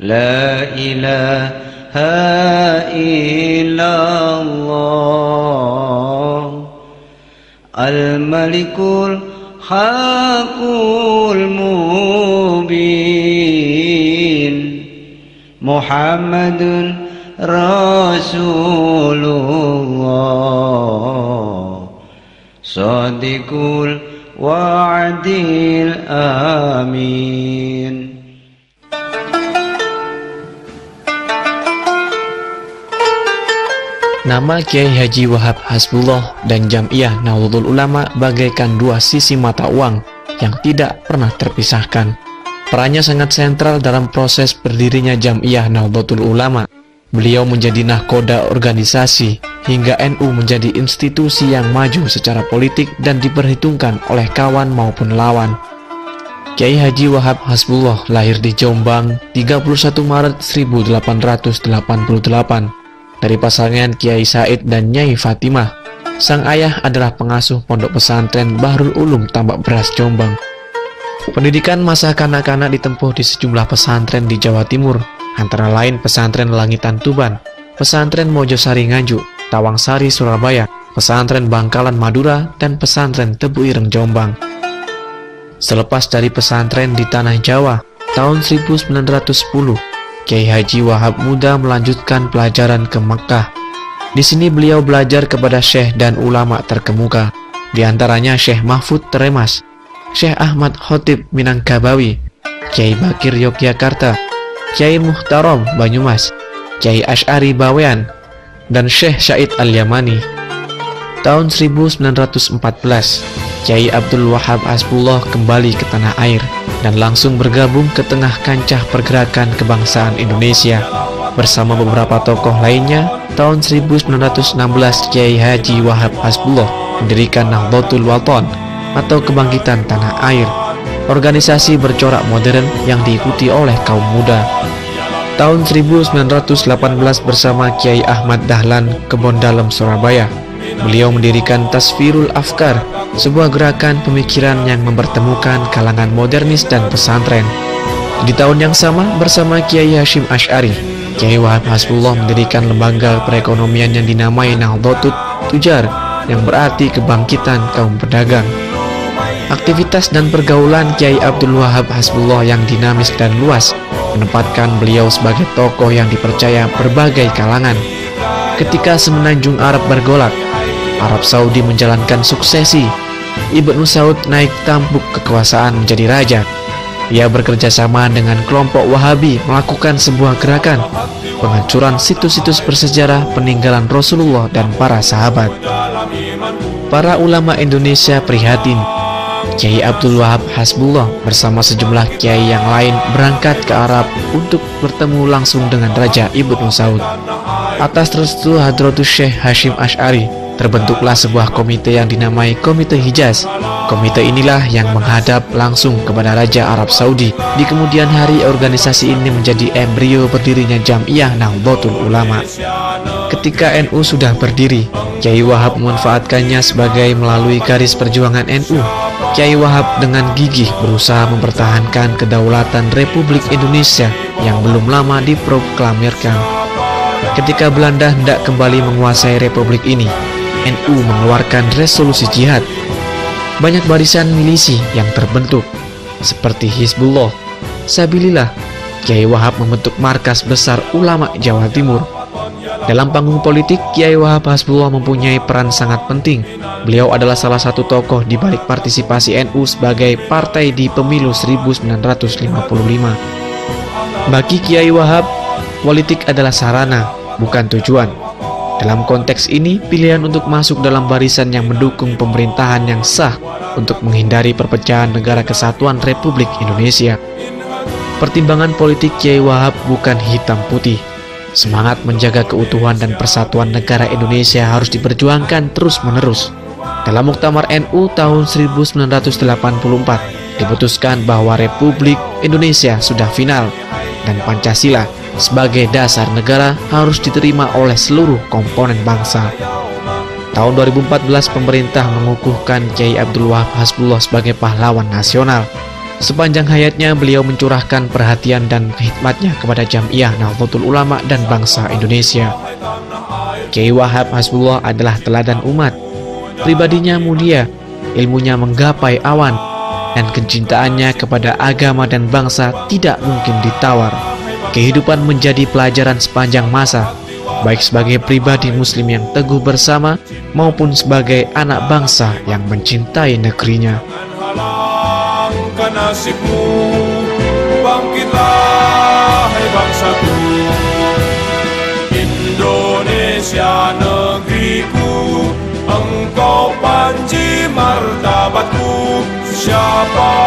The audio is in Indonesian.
La ilaha illallah Al-Malikul Haqqul Mubin Muhammadun Rasulullah Shadiqul wa'dil amin. Nama Kiai Haji Wahab Hasbullah dan Jam'iyah Nahdlatul Ulama bagaikan dua sisi mata uang yang tidak pernah terpisahkan. Perannya sangat sentral dalam proses berdirinya Jam'iyah Nahdlatul Ulama. Beliau menjadi nahkoda organisasi hingga NU menjadi institusi yang maju secara politik dan diperhitungkan oleh kawan maupun lawan. Kiai Haji Wahab Hasbullah lahir di Jombang 31 Maret 1888 dari pasangan Kiai Said dan Nyai Fatimah. Sang ayah adalah pengasuh pondok pesantren Bahrul Ulum Tambak Beras Jombang. Pendidikan masa kanak-kanak ditempuh di sejumlah pesantren di Jawa Timur, antara lain pesantren Langitan Tuban, pesantren Mojosari Nganjuk, Tawangsari Surabaya, pesantren Bangkalan Madura, dan pesantren Tebu Ireng Jombang. Selepas dari pesantren di Tanah Jawa, tahun 1910, Kiai Haji Wahab muda melanjutkan pelajaran ke Makkah. Di sini beliau belajar kepada syekh dan ulama terkemuka, di antaranya Syekh Mahfud Teremas, Syekh Ahmad Khotib Minangkabawi, Kiai Bakir Yogyakarta, Kiai Muhtarom Banyumas, Kiai Asy'ari Bawean, dan Syekh Syahid Al-Yamani. Tahun 1914, Kiai Abdul Wahab Hasbullah kembali ke tanah air dan langsung bergabung ke tengah kancah pergerakan kebangsaan Indonesia. Bersama beberapa tokoh lainnya, tahun 1916 Kiai Haji Wahab Hasbullah mendirikan Nahdlatul Wathon atau Kebangkitan Tanah Air, organisasi bercorak modern yang diikuti oleh kaum muda. Tahun 1918 bersama Kiai Ahmad Dahlan Kebon Dalem Surabaya, beliau mendirikan Tasfirul Afkar, sebuah gerakan pemikiran yang mempertemukan kalangan modernis dan pesantren. Di tahun yang sama bersama Kiai Hasyim Asy'ari, Kiai Wahab Hasbullah mendirikan lembaga perekonomian yang dinamai Nahdlatul Tujar, yang berarti kebangkitan kaum pedagang. Aktivitas dan pergaulan Kiai Abdul Wahab Hasbullah yang dinamis dan luas menempatkan beliau sebagai tokoh yang dipercaya berbagai kalangan. Ketika semenanjung Arab bergolak, Arab Saudi menjalankan suksesi, Ibnu Saud naik tampuk kekuasaan menjadi raja. Ia bekerja sama dengan kelompok Wahabi melakukan sebuah gerakan penghancuran situs-situs bersejarah peninggalan Rasulullah dan para sahabat. Para ulama Indonesia prihatin. Kiai Abdul Wahab Hasbullah bersama sejumlah kiai yang lain berangkat ke Arab untuk bertemu langsung dengan Raja Ibnu Saud. Atas restu Hadratus Syekh Hasyim Asy'ari, terbentuklah sebuah komite yang dinamai Komite Hijaz. Komite inilah yang menghadap langsung kepada Raja Arab Saudi. Di kemudian hari, organisasi ini menjadi embrio berdirinya Jam'iyah Nahdlatul Ulama. Ketika NU sudah berdiri, Kiai Wahab memanfaatkannya sebagai melalui garis perjuangan NU. Kiai Wahab dengan gigih berusaha mempertahankan kedaulatan Republik Indonesia yang belum lama diproklamirkan. Ketika Belanda hendak kembali menguasai republik ini, NU mengeluarkan resolusi jihad. Banyak barisan milisi yang terbentuk, seperti Hizbullah, Sabilillah. Kiai Wahab membentuk markas besar ulama Jawa Timur. Dalam panggung politik, Kiai Wahab Hasbullah mempunyai peran sangat penting. Beliau adalah salah satu tokoh di balik partisipasi NU sebagai partai di pemilu 1955. Bagi Kiai Wahab, politik adalah sarana, bukan tujuan. Dalam konteks ini, pilihan untuk masuk dalam barisan yang mendukung pemerintahan yang sah untuk menghindari perpecahan negara kesatuan Republik Indonesia. Pertimbangan politik Kiai Wahab bukan hitam putih. Semangat menjaga keutuhan dan persatuan negara Indonesia harus diperjuangkan terus-menerus. Dalam Muktamar NU tahun 1984, diputuskan bahwa Republik Indonesia sudah final dan Pancasila sebagai dasar negara harus diterima oleh seluruh komponen bangsa. Tahun 2014, pemerintah mengukuhkan Kiai Abdul Wahab Hasbullah sebagai pahlawan nasional. Sepanjang hayatnya beliau mencurahkan perhatian dan khidmatnya kepada Jam'iyah Nahdlatul Ulama dan bangsa Indonesia. Kiai Wahab Hasbullah adalah teladan umat. Pribadinya mulia, ilmunya menggapai awan, dan kecintaannya kepada agama dan bangsa tidak mungkin ditawar. Kehidupan menjadi pelajaran sepanjang masa, baik sebagai pribadi muslim yang teguh bersama maupun sebagai anak bangsa yang mencintai negerinya. Nasibmu, bangkitlah hai bangsaku, Indonesia negeriku, engkau panji martabatku, siapa